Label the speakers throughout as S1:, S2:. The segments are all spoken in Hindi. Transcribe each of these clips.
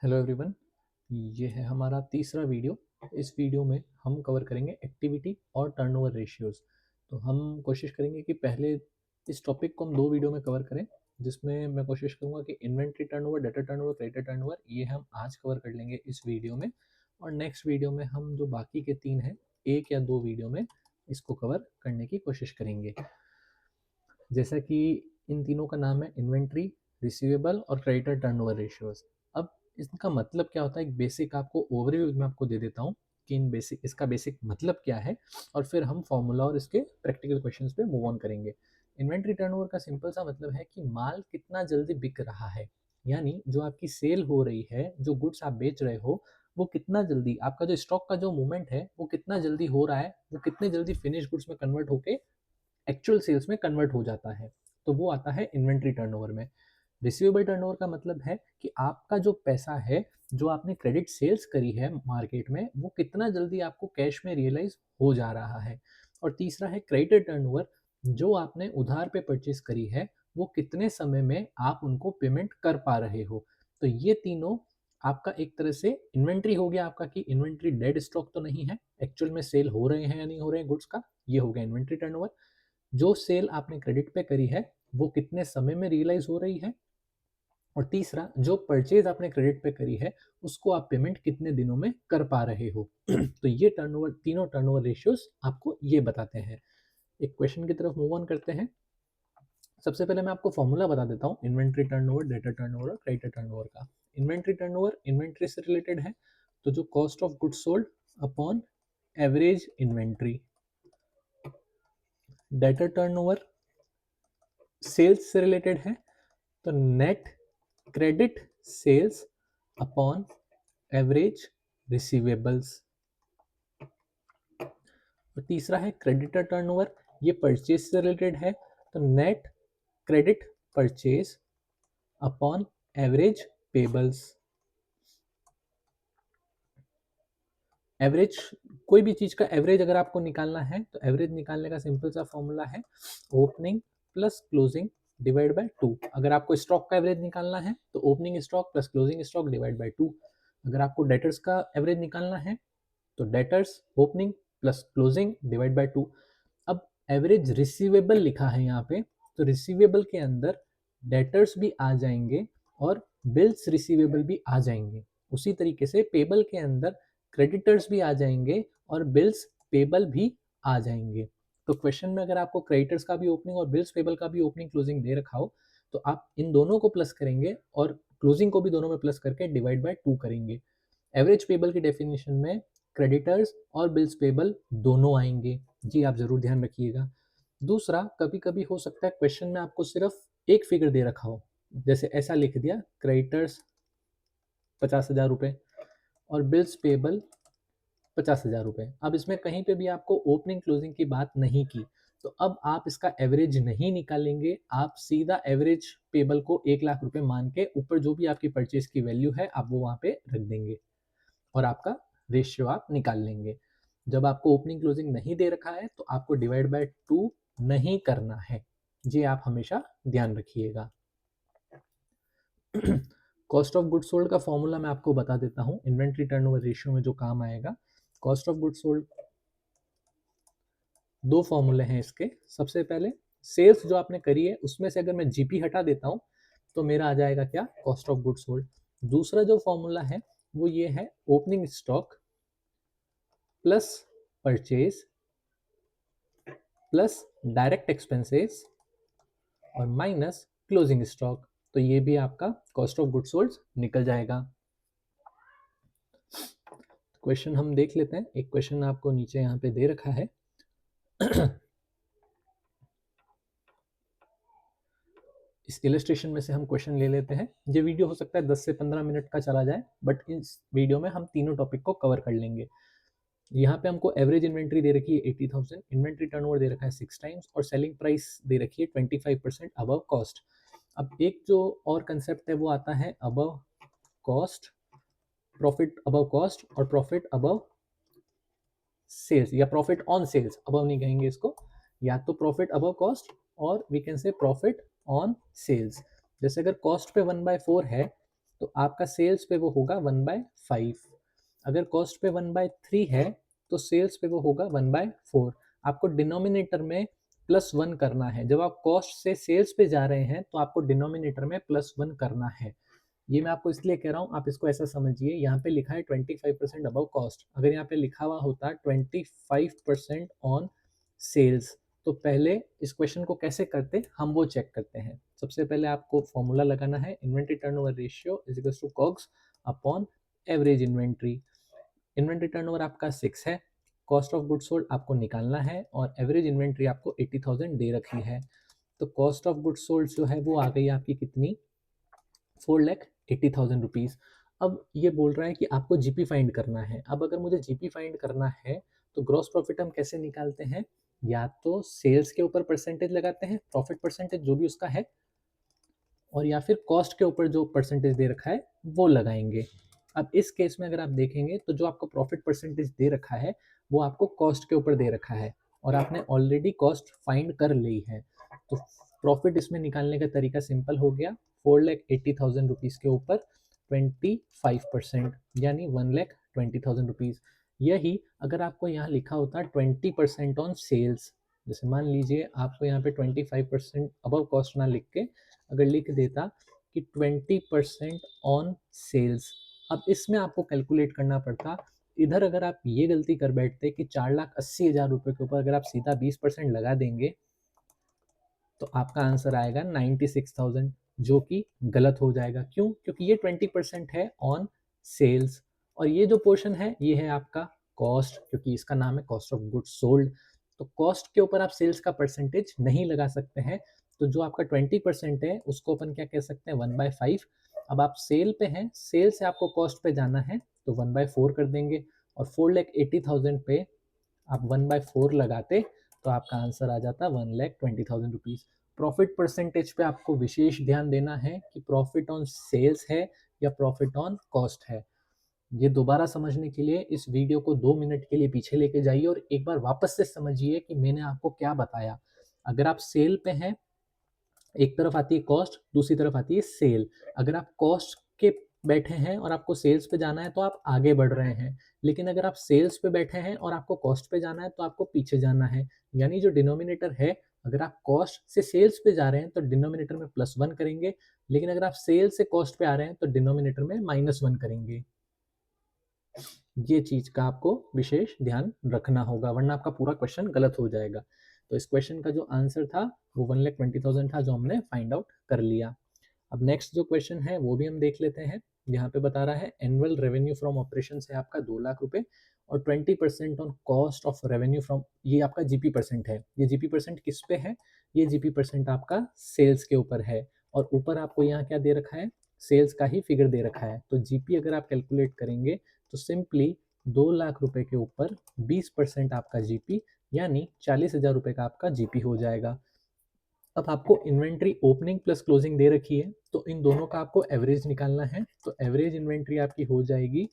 S1: हेलो एवरीवन, ये है हमारा तीसरा वीडियो। इस वीडियो में हम कवर करेंगे एक्टिविटी और टर्नओवर रेशियोज़। तो हम कोशिश करेंगे कि पहले इस टॉपिक को हम 2 वीडियो में कवर करें, जिसमें मैं कोशिश करूँगा कि inventory turnover, debtor turnover, creditor turnover ये हम आज कवर कर लेंगे इस वीडियो में। और नेक्स्ट वीडियो में हम जो बाकी के 3 हैं, 1 या 2 वीडियो में इसको कवर करने की कोशिश करेंगे। जैसा कि इन तीनों का नाम है इन्वेंट्री, रिसीवेबल और क्रेडिटर टर्नओवर रेशियोज़। अब इसका मतलब क्या होता है, एक बेसिक आपको ओवरव्यू मैं आपको दे देता हूँ कि इसका बेसिक मतलब क्या है, और फिर हम फॉर्मूला और इसके प्रैक्टिकल क्वेश्चंस पे मूव ऑन करेंगे। इन्वेंट्री टर्नओवर का सिंपल सा मतलब है कि माल कितना जल्दी बिक रहा है, यानी जो आपकी सेल हो रही है, जो गुड्स आप बेच रहे हो, वो कितना जल्दी आपका जो स्टॉक का जो मूवमेंट है वो कितना जल्दी हो रहा है, वो कितने जल्दी फिनिश गुड्स में कन्वर्ट होके एक्चुअल सेल्स में कन्वर्ट हो जाता है। तो वो आता है इन्वेंट्री टर्नओवर में। रिसीवेबल टर्नओवर का मतलब है कि आपका जो पैसा है, जो आपने क्रेडिट सेल्स करी है मार्केट में, वो कितना जल्दी आपको कैश में रियलाइज हो जा रहा है। और तीसरा है क्रेडिटर टर्नओवर, जो आपने उधार पे परचेज करी है, वो कितने समय में आप उनको पेमेंट कर पा रहे हो। तो ये तीनों आपका एक तरह से इन्वेंट्री हो गया आपका, कि इन्वेंट्री डेड स्टॉक तो नहीं है, एक्चुअल में सेल हो रहे हैं या नहीं हो रहे हैं गुड्स का, ये हो गया इन्वेंट्री टर्नओवर। जो सेल आपने क्रेडिट पे करी है वो कितने समय में रियलाइज हो रही है, और तीसरा जो परचेज आपने क्रेडिट पे करी है उसको आप पेमेंट कितने दिनों में कर पा रहे हो। तो ये टर्नओवर, तीनों टर्नओवर रेशियोज आपको ये बताते हैं। एक क्वेश्चन की तरफ मूव ऑन करते हैं। सबसे पहले मैं आपको फॉर्मूला बता देता हूँ इन्वेंट्री टर्नओवर, डेटा टर्नओवर और क्रेडिटर टर्नओवर का। इन्वेंट्री टर्नओवर इन्वेंट्री से रिलेटेड है, तो जो cost of goods sold upon average inventory. Debtor turnover sales से रिलेटेड है, तो net credit sales upon average receivables. और तीसरा है क्रेडिटर टर्नओवर, ये परचेज से रिलेटेड है, तो net credit purchase upon average payables. Average, कोई भी चीज का एवरेज अगर आपको निकालना है तो एवरेज निकालने का सिंपल सा फॉर्मूला है opening plus closing divide by 2। अगर आपको स्टॉक का एवरेज निकालना है तो opening stock plus closing stock divide by 2। अगर आपको डेटर्स का एवरेज निकालना है तो debtors opening plus closing divide by 2। अब एवरेज रिसीवेबल लिखा है यहाँ पे, तो रिसीवेबल के अंदर डेटर्स भी आ जाएंगे और बिल्स रिसीवेबल भी आ जाएंगे। उसी तरीके से पेबल के अंदर क्रेडिटर्स भी आ जाएंगे और बिल्स पेबल भी आ जाएंगे। तो क्वेश्चन में अगर आपको क्रेडिटर्स का भी ओपनिंग और बिल्स पेबल का भी ओपनिंग क्लोजिंग दे रखा हो, तो आप इन दोनों को प्लस करेंगे और क्लोजिंग को भी दोनों में प्लस करके डिवाइड बाय 2 करेंगे। एवरेज पेबल की डेफिनेशन में क्रेडिटर्स और बिल्स पेबल दोनों आएंगे, जी आप जरूर ध्यान रखिएगा। दूसरा, कभी कभी हो सकता है क्वेश्चन में आपको सिर्फ एक फिगर दे रखा हो, जैसे ऐसा लिख दिया क्रेडिटर्स 50,000 रुपये और बिल्स पेबल 50,000 रुपये। अब इसमें कहीं पे भी आपको ओपनिंग क्लोजिंग की बात नहीं की, तो अब आप इसका एवरेज नहीं निकालेंगे, आप सीधा एवरेज पेबल को 1,00,000 रुपये मान के ऊपर जो भी आपकी परचेज की वैल्यू है आप वो वहाँ पे रख देंगे और आपका रेशियो आप निकाल लेंगे। जब आपको ओपनिंग क्लोजिंग नहीं दे रखा है तो आपको डिवाइड बाय 2 नहीं करना है, जी आप हमेशा ध्यान रखिएगा। कॉस्ट ऑफ गुड्स सोल्ड का फॉर्मूला मैं आपको बता देता हूँ इन्वेंट्री टर्नओवर रेशियो में जो काम आएगा। कॉस्ट ऑफ गुड्स सोल्ड, दो फॉर्मूले हैं इसके। सबसे पहले सेल्स जो आपने करी है उसमें से अगर मैं जीपी हटा देता हूँ तो मेरा आ जाएगा क्या, कॉस्ट ऑफ गुड्स सोल्ड। दूसरा जो फॉर्मूला है वो ये है opening stock plus purchase plus direct expenses और माइनस क्लोजिंग स्टॉक। तो ये भी आपका कॉस्ट ऑफ गुड्स सोल्ड निकल जाएगा। क्वेश्चन हम देख लेते हैं। एक क्वेश्चन आपको नीचे यहाँ पे दे रखा है। इस इलस्ट्रेशन में से हम क्वेश्चन ले लेते हैं। ये वीडियो हो सकता है 10 से 15 मिनट का चला जाए, बट इस वीडियो में हम तीनों टॉपिक को कवर कर लेंगे। यहाँ पे हमको एवरेज इन्वेंट्री दे रखी है 80,000, इन्वेंट्री टर्नओवर दे रखा है 6 टाइम्स और सेलिंग प्राइस दे रखी है 25% अबव कॉस्ट। अब एक जो और कंसेप्ट है वो आता है above cost, profit above cost और प्रॉफिट अबव सेल्स, या प्रॉफिट ऑन सेल्स, अबव नहीं कहेंगे इसको, या तो प्रॉफिट अबव कॉस्ट और we can say profit on sales. जैसे अगर कॉस्ट पे 1/4 है तो आपका सेल्स पे वो होगा 1/5। अगर कॉस्ट पे 1/3 है तो सेल्स पे वो होगा 1/4। आपको डिनोमिनेटर में +1 करना है। जब आप कॉस्ट से सेल्स पे जा रहे हैं तो आपको डिनोमिनेटर में +1 करना है। ये मैं आपको इसलिए कह रहा हूँ, आप इसको ऐसा समझिए, यहाँ पे लिखा है 25% अबव कॉस्ट। अगर यहाँ पे लिखा हुआ होता 25% ऑन सेल्स, तो पहले इस क्वेश्चन को कैसे करते हम वो चेक करते हैं। सबसे पहले आपको फॉर्मूला लगाना है, inventory turnover ratio is equal to COGS upon average inventory. Inventory turnover आपका 6 है, कॉस्ट ऑफ गुड्स सोल्ड आपको निकालना है और एवरेज इन्वेंट्री आपको 80,000 दे रखी है। तो कॉस्ट ऑफ गुड्स सोल्ड जो है वो आ गई आपकी कितनी, 4,80,000 रुपीज़। अब ये बोल रहा है कि आपको जीपी फाइंड करना है। अब अगर मुझे जीपी फाइंड करना है तो ग्रॉस प्रॉफिट हम कैसे निकालते हैं, या तो सेल्स के ऊपर परसेंटेज लगाते हैं, प्रॉफिट परसेंटेज जो भी उसका है, और या फिर कॉस्ट के ऊपर जो परसेंटेज दे रखा है वो लगाएंगे। अब इस केस में अगर आप देखेंगे तो जो आपको प्रॉफिट परसेंटेज दे रखा है वो आपको कॉस्ट के ऊपर दे रखा है और आपने ऑलरेडी कॉस्ट फाइंड कर ली है। तो प्रॉफिट इसमें निकालने का तरीका सिंपल हो गया, 4,80,000 रुपीज़ के ऊपर 25%, यानी 1,20,000 रुपीज़। यही अगर आपको यहाँ लिखा होता 20% ऑन सेल्स, जैसे मान लीजिए आपको यहाँ पे 25% अबव कॉस्ट ना लिख के अगर लिख देता कि 20% ऑन सेल्स, अब इसमें आपको कैलकुलेट करना पड़ता। इधर अगर आप ये गलती कर बैठते कि 4,80,000 रुपये के ऊपर अगर आप सीधा 20% लगा देंगे तो आपका आंसर आएगा 96,000, जो कि गलत हो जाएगा। क्यों? क्योंकि ये 20% है ऑन सेल्स और ये जो पोर्शन है ये है आपका कॉस्ट, क्योंकि इसका नाम है कॉस्ट ऑफ गुड्स सोल्ड। तो कॉस्ट के ऊपर आप सेल्स का परसेंटेज नहीं लगा सकते हैं। तो जो आपका 20% है उसको अपन क्या कह सकते हैं, 1/5। अब आप सेल पे हैं, सेल से आपको कॉस्ट पे जाना है तो 1/4 कर देंगे और 4,80,000 पे आप 1/4 लगाते तो आपका आंसर आ जाता 1,20,000 रुपीज़। प्रॉफिट परसेंटेज पे आपको विशेष ध्यान देना है कि प्रॉफिट ऑन सेल्स है या प्रॉफिट ऑन कॉस्ट है। ये दोबारा समझने के लिए इस वीडियो को 2 मिनट के लिए पीछे लेके जाइए और एक बार वापस से समझिए कि मैंने आपको क्या बताया। अगर आप सेल पे हैं, एक तरफ आती है कॉस्ट, दूसरी तरफ आती है सेल। अगर आप कॉस्ट के बैठे हैं और आपको सेल्स पे जाना है तो आप आगे बढ़ रहे हैं, लेकिन अगर आप सेल्स पे बैठे हैं और आपको कॉस्ट पे जाना है तो आपको पीछे जाना है। यानी जो डिनोमिनेटर है, अगर आप कॉस्ट से सेल्स पे जा रहे हैं तो डिनोमिनेटर में +1 करेंगे, लेकिन अगर आप सेल से कॉस्ट पे आ रहे हैं तो डिनोमिनेटर में -1 करेंगे। ये चीज़ का आपको विशेष ध्यान रखना होगा, वरना आपका पूरा क्वेश्चन गलत हो जाएगा। तो इस क्वेश्चन का जो आंसर था वो 1,20,000 था, जो हमने फाइंड आउट कर लिया। अब नेक्स्ट जो क्वेश्चन है वो भी हम देख लेते हैं। यहाँ पे बता रहा है एनुअल रेवेन्यू फ्रॉम ऑपरेशन है आपका 2,00,000 रुपये और 20% on cost of revenue from, ये आपका जीपी परसेंट है। ये जीपी परसेंट किस पे है, ये जीपी परसेंट आपका सेल्स के ऊपर है और ऊपर आपको यहाँ क्या दे रखा है, सेल्स का ही फिगर दे रखा है। तो जीपी अगर आप कैलकुलेट करेंगे तो सिंपली 2,00,000 रुपये के ऊपर 20% आपका जीपी, यानी 40,000 रुपये का आपका जीपी हो जाएगा। अब आपको इन्वेंट्री ओपनिंग प्लस क्लोजिंग दे रखी है तो इन दोनों का आपको एवरेज निकालना है। तो एवरेज इन्वेंट्री आपकी हो जाएगी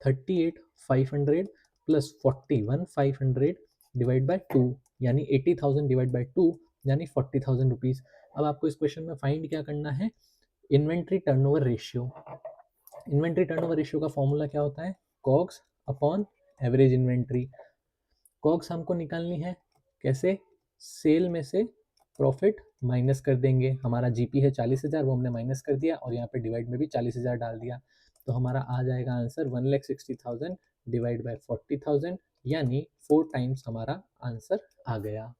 S1: 38,500 प्लस 41,500 डिवाइड बाय 2, यानी 80,000 डिवाइड बाय 2, यानी 40,000 रुपीज़। अब आपको इस क्वेश्चन में फाइंड क्या करना है, inventory turnover ratio. Inventory turnover ratio का फॉर्मूला क्या होता है, COGS upon average inventory. COGS हमको निकालनी है कैसे, सेल में से प्रॉफिट माइनस कर देंगे। हमारा जीपी है 40,000, वो हमने माइनस कर दिया और यहाँ पे डिवाइड में भी 40,000 डाल दिया। तो हमारा आ जाएगा आंसर 1,60,000 डिवाइड बाय 40,000, यानी 4 टाइम्स हमारा आंसर आ गया।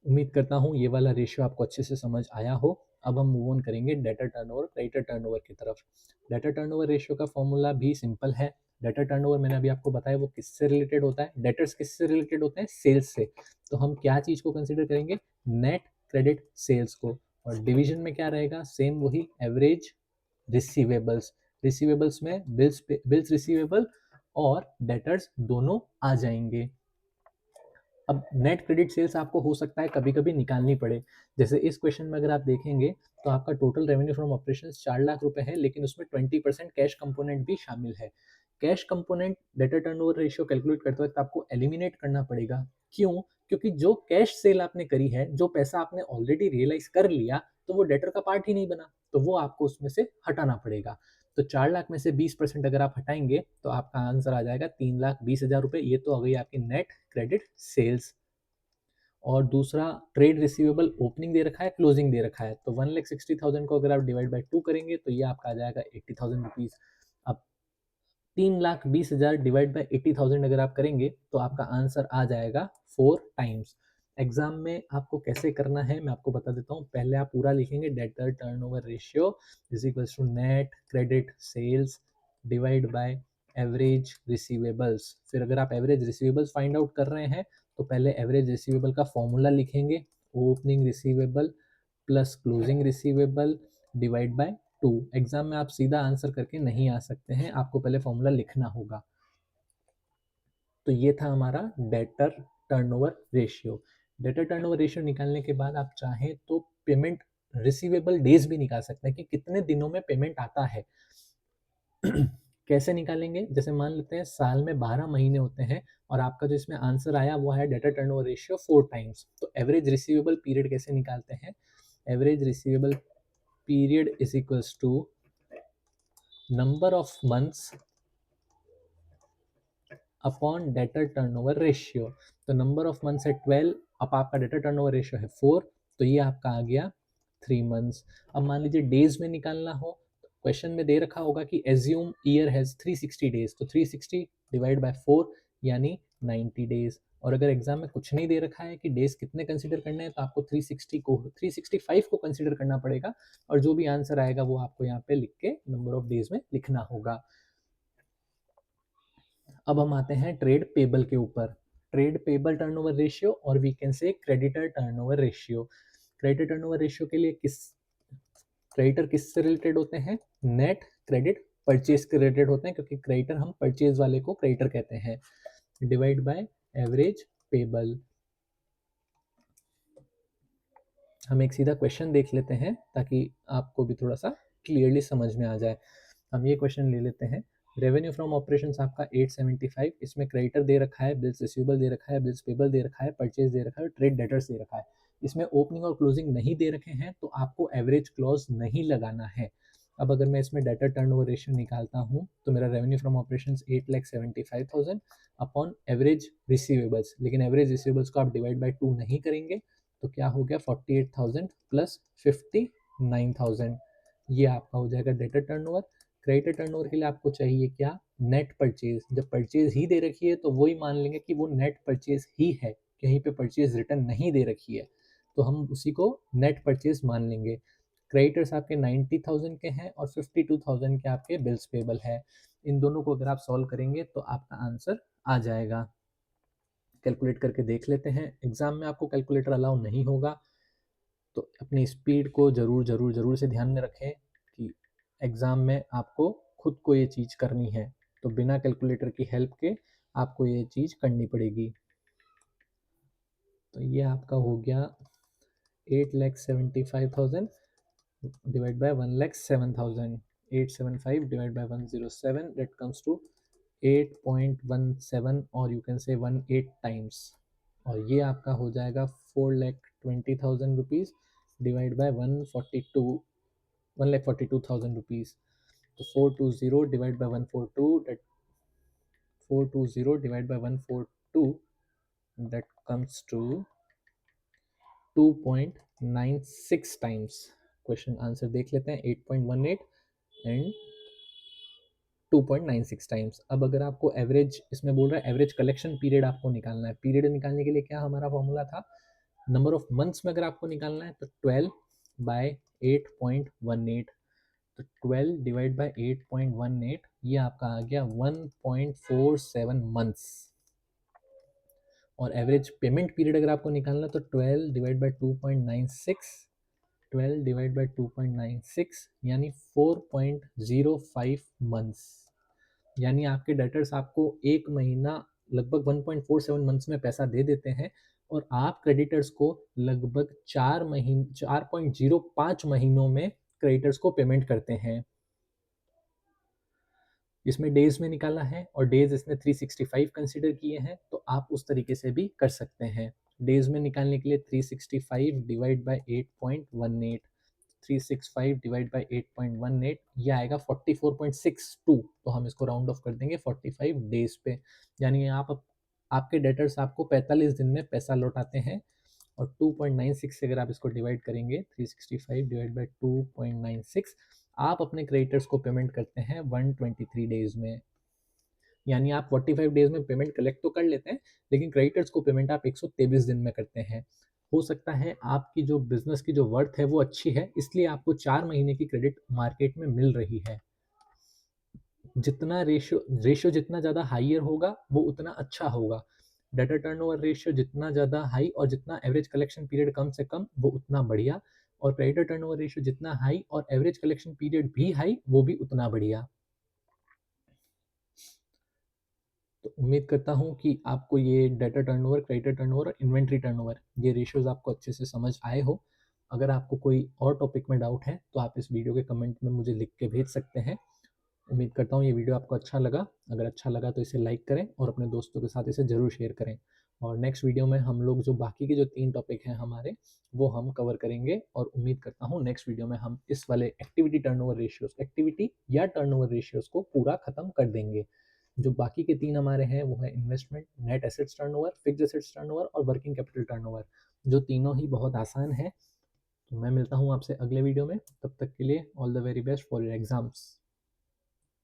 S1: उम्मीद करता हूँ ये वाला रेशियो आपको अच्छे से समझ आया हो। अब हम मूव ऑन करेंगे डेटर टर्नओवर, क्रेडिटर टर्नओवर की तरफ। डेटर टर्नओवर रेशियो का फॉर्मूला भी सिंपल है। डेटर टर्नओवर मैंने अभी आपको बताया वो किससे रिलेटेड होता है, डेटर्स किससे रिलेटेड होते हैं, सेल्स से। तो हम क्या चीज़ को कंसिडर करेंगे, नेट क्रेडिट सेल्स को, और डिवीजन में क्या रहेगा, सेम वही एवरेज रिसीवेबल्स। रिसीवेबल्स में बिल्स रिसीवेबल और डेटर्स दोनों आ जाएंगे। अब नेट क्रेडिट सेल्स आपको हो सकता है कभी कभी निकालनी पड़े। जैसे इस क्वेश्चन में अगर आप देखेंगे तो आपका टोटल रेवेन्यू फ्रॉम ऑपरेशन 4,00,000 है, लेकिन उसमें 20% कैश कंपोनेंट भी शामिल है। Cash component debtor turnover ratio calculate करते वक्त आपको एलिमिनेट करना पड़ेगा। क्यों? क्योंकि जो कैश सेल आपने करी है, जो पैसा आपने ऑलरेडी रियलाइज कर लिया, तो वो डेटर का पार्ट ही नहीं बना, तो वो आपको उसमें से हटाना पड़ेगा। तो 4 लाख में से 20% अगर आप हटाएंगे तो आपका आंसर आ जाएगा 3,20,000 रुपये। ये तो हो गई आपकी नेट क्रेडिट सेल्स। और दूसरा, ट्रेड रिसीवेबल ओपनिंग दे रखा है, क्लोजिंग दे रखा है, तो 1,60,000 को अगर आप डिवाइड बाई 2 करेंगे तो ये आपका आ जाएगा 80,000 रुपीज़। अब 3,20,000 डिवाइड बाई 80,000 अगर आप करेंगे तो आपका आंसर आ जाएगा 4 टाइम्स। एग्जाम में आपको कैसे करना है मैं आपको बता देता हूँ। पहले आप पूरा लिखेंगे, debtor turnover ratio is equals to net credit sales divide by average receivables. फिर अगर आप एवरेज रिसीवेबल्स फाइंड आउट कर रहे हैं तो पहले एवरेज रिसीवेबल का फॉर्मूला लिखेंगे, opening receivable plus closing receivable divide by 2। Exam में आप सीधा आंसर करके नहीं आ सकते हैं, आपको पहले फॉर्मूला लिखना होगा। तो ये था हमारा debtor turnover ratio. Debtor turnover ratio निकालने के बाद आप चाहें तो पेमेंट रिसीवेबल डेज भी निकाल सकते हैं कि कितने दिनों में पेमेंट आता है। कैसे निकालेंगे? जैसे मान लेते हैं साल में 12 महीने होते हैं और आपका जो इसमें आंसर आया वो है डेटर टर्नओवर रेशियो 4 टाइम्स। तो एवरेज रिसीवेबल पीरियड कैसे निकालते हैं? Average receivable period is equals to number of months upon debtor turnover ratio. तो नंबर ऑफ मंथ्स है 12, अब आपका डेटर टर्नओवर रेशियो है 4, तो ये आपका आ गया 3 मंथ्स। अब मान लीजिए डेज में निकालना हो, क्वेश्चन में दे रखा होगा कि एज्यूम ईयर हैज 360 डेज, तो 360 डिवाइड बाय 4 यानी 90 डेज। और अगर एग्जाम में कुछ नहीं दे रखा है कि डेज कितने कंसीडर करने हैं, तो आपको 365 को कंसीडर करना पड़ेगा और जो भी आंसर आएगा वो आपको यहाँ पे लिख के नंबर ऑफ डेज में लिखना होगा। अब हम आते हैं ट्रेड पेबल के ऊपर। ट्रेड पेबल टर्नओवर रेशियो और we can say creditor turnover ratio. Creditor turnover ratio के लिए क्रेडिटर किससे रिलेटेड होते हैं? नेट क्रेडिट परचेज के रिलेटेड होते हैं, क्योंकि क्रेडिटर हम परचेज वाले को क्रेडिटर कहते हैं। Divide by average payable. हम एक सीधा क्वेश्चन देख लेते हैं ताकि आपको भी थोड़ा सा क्लियरली समझ में आ जाए। हम ये क्वेश्चन ले लेते हैं। रेवेन्यू फ्रॉम ऑपरेशंस आपका 875, इसमें क्रेडिटर दे रखा है, बिल्स रिसीवेबल दे रखा है, बिल्स पेबल दे रखा है, परचेज दे रखा है, ट्रेड डेटर्स दे रखा है। इसमें ओपनिंग और क्लोजिंग नहीं दे रखे हैं तो आपको एवरेज क्लॉज नहीं लगाना है। अब अगर मैं इसमें डेटर टर्नओवर रेशियो निकालता हूँ तो मेरा revenue from operations 8,75,000 upon average receivables, लेकिन एवरेज रिसीवेबल्स को आप डिवाइड बाई 2 नहीं करेंगे तो क्या हो गया 48,000 प्लस 59,000, ये आपका हो जाएगा डेटर टर्नओवर। क्रेडिटर टर्नओवर के लिए आपको चाहिए क्या? Net purchase. जब परचेज ही दे रखी है तो वही मान लेंगे कि वो नेट परचेज ही है, कहीं पे परचेज रिटर्न नहीं दे रखी है तो हम उसी को नेट परचेज मान लेंगे। क्रेडिटर्स आपके 90,000 के हैं और 52,000 के आपके बिल्स पेबल है। इन दोनों को अगर आप सॉल्व करेंगे तो आपका आंसर आ जाएगा। कैलकुलेट करके देख लेते हैं। एग्जाम में आपको कैलकुलेटर अलाउ नहीं होगा तो अपनी स्पीड को ज़रूर से ध्यान में रखें कि एग्ज़ाम में आपको खुद को ये चीज़ करनी है, तो बिना कैलकुलेटर की हेल्प के आपको ये चीज़ करनी पड़ेगी। तो ये आपका हो गया 8,75,000 divide by 1,07,000, 875 divide by 107, that comes to 8.17 और यू कैन से 18 टाइम्स। और ये आपका हो जाएगा 4,20,000 रुपीज़ डिवाइड बाय 1,42,000 रुपीज़। तो 420 divide by 142, that 420 divide by 142, that comes to 2.96 times. Question answer देख लेते हैं, 8.18 एंड 2.96 टाइम्स। अब अगर आपको एवरेज, इसमें बोल रहा है एवरेज कलेक्शन पीरियड आपको निकालना है। पीरियड निकालने के लिए क्या हमारा फॉर्मूला था? नंबर ऑफ मंथ्स में अगर आपको निकालना है तो 12 बाय 8.18, तो 12 डिवाइड बाय 8.18, ये आपका आ गया 1.47 मंथ्स। और एवरेज पेमेंट पीरियड अगर आपको निकालना है तो 12 डिवाइड बाय 2.96, 12 डिवाइड बाय 2.96 यानी 4.05 मंथ्स। यानी आपके डेटर्स आपको एक महीना लगभग 1.47 मंथ्स में पैसा दे देते हैं और आप क्रेडिटर्स को लगभग 4.05 महीनों में क्रेडिटर्स को पेमेंट करते हैं। इसमें डेज में निकाला है और डेज इसने 365 कंसीडर किए हैं, तो आप उस तरीके से भी कर सकते हैं। डेज में निकालने के लिए 365 डिवाइड बाय 8.18, 365 डिवाइड बाय 8.18 ये आएगा 44.62। तो हम इसको राउंड ऑफ कर देंगे 45 डेज पे, यानी आपके डेटर्स आपको 45 दिन में पैसा लौटाते हैं। और 2.96 से अगर आप इसको डिवाइड करेंगे, 365 डिवाइड बाय 2.96, आप अपने क्रेडिटर्स को पेमेंट करते हैं 123 डेज में। यानी आप 45 डेज में पेमेंट कलेक्ट तो कर लेते हैं, लेकिन क्रेडिटर्स को पेमेंट आप 123 दिन में करते हैं। हो सकता है आपकी जो बिजनेस की जो वर्थ है वो अच्छी है, इसलिए आपको 4 महीने की क्रेडिट मार्केट में मिल रही है। जितना रेशियो जितना ज़्यादा हाइयर होगा वो उतना अच्छा होगा। डेटर टर्नओवर रेशियो जितना ज़्यादा हाई और जितना एवरेज कलेक्शन पीरियड कम से कम वो उतना बढ़िया, और क्रेडिटर टर्नओवर रेशियो जितना हाई और एवरेज कलेक्शन पीरियड भी हाई वो भी उतना बढ़िया। तो उम्मीद करता हूँ कि आपको ये डेटा टर्नओवर, क्रेडिटर टर्नओवर और इन्वेंट्री टर्नओवर ये रेशियोज आपको अच्छे से समझ आए हो। अगर आपको कोई और टॉपिक में डाउट है तो आप इस वीडियो के कमेंट में मुझे लिख के भेज सकते हैं। उम्मीद करता हूँ ये वीडियो आपको अच्छा लगा। अगर अच्छा लगा तो इसे लाइक करें और अपने दोस्तों के साथ इसे ज़रूर शेयर करें। और नेक्स्ट वीडियो में हम लोग जो बाकी के जो 3 टॉपिक हैं हमारे, वो हम कवर करेंगे। और उम्मीद करता हूँ नेक्स्ट वीडियो में हम इस वाले एक्टिविटी या टर्नओवर रेशियोज को पूरा खत्म कर देंगे। जो बाकी के 3 हमारे हैं वो है investment, net assets turnover, fixed assets turnover और वर्किंग कैपिटल टर्नओवर, जो तीनों ही बहुत आसान है। तो मैं मिलता हूँ आपसे अगले वीडियो में, तब तक के लिए all the very best for your exams.